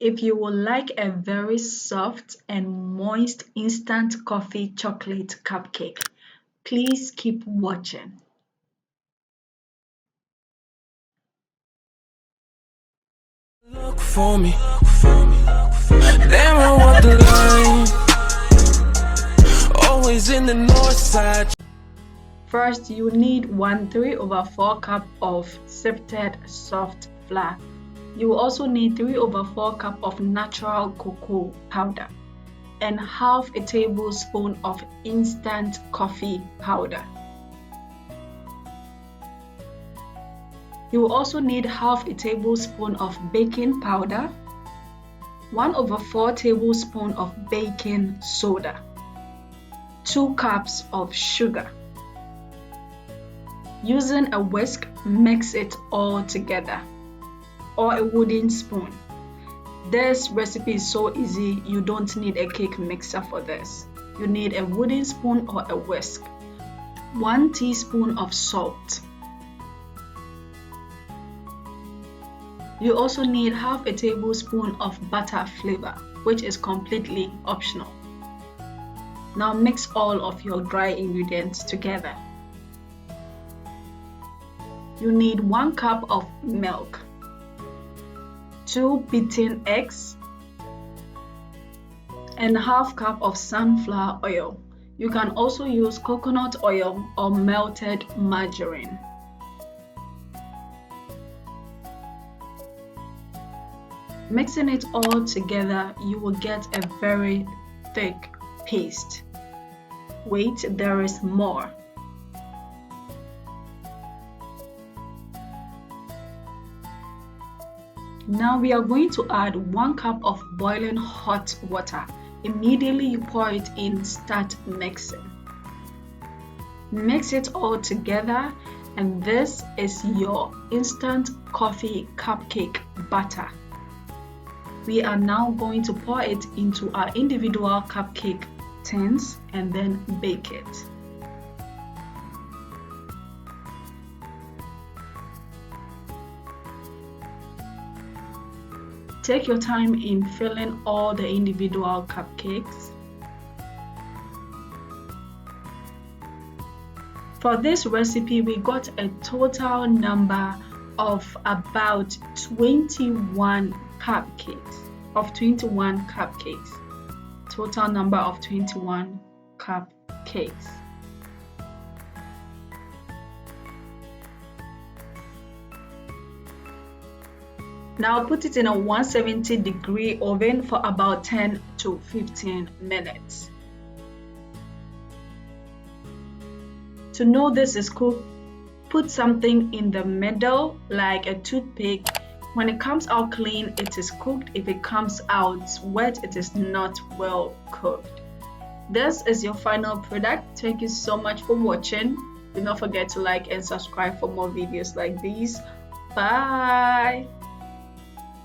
If you would like a very soft and moist instant coffee chocolate cupcake, please keep watching. Look for me. Damn, I want the line. Always in the north side. First, you need 1/3/4 cup of sifted soft flour. You will also need 3/4 cup of natural cocoa powder and half a tablespoon of instant coffee powder. You will also need half a tablespoon of baking powder, 1/4 tablespoon of baking soda, 2 cups of sugar. Using a whisk, mix it all together, or a wooden spoon. This recipe is so easy, you don't need a cake mixer for this. You need a wooden spoon or a whisk. 1 teaspoon of salt. You also need half a tablespoon of butter flavor, which is completely optional. Now mix all of your dry ingredients together. You need 1 cup of milk, 2 beaten eggs, and half cup of sunflower oil. You can also use coconut oil or melted margarine. Mixing it all together, you will get a very thick paste. Wait, there is more. Now we are going to add 1 cup of boiling hot water. Immediately you pour it in, start mixing. Mix it all together, and this is your instant coffee cupcake batter. We are now going to pour it into our individual cupcake tins and then bake it. Take your time in filling all the individual cupcakes. For this recipe, we got a total number of about 21 cupcakes. Total number of 21 cupcakes. Now put it in a 170-degree oven for about 10 to 15 minutes. To know this is cooked, put something in the middle like a toothpick. When it comes out clean, it is cooked. If it comes out wet, it is not well cooked. This is your final product. Thank you so much for watching. Do not forget to like and subscribe for more videos like these. Bye.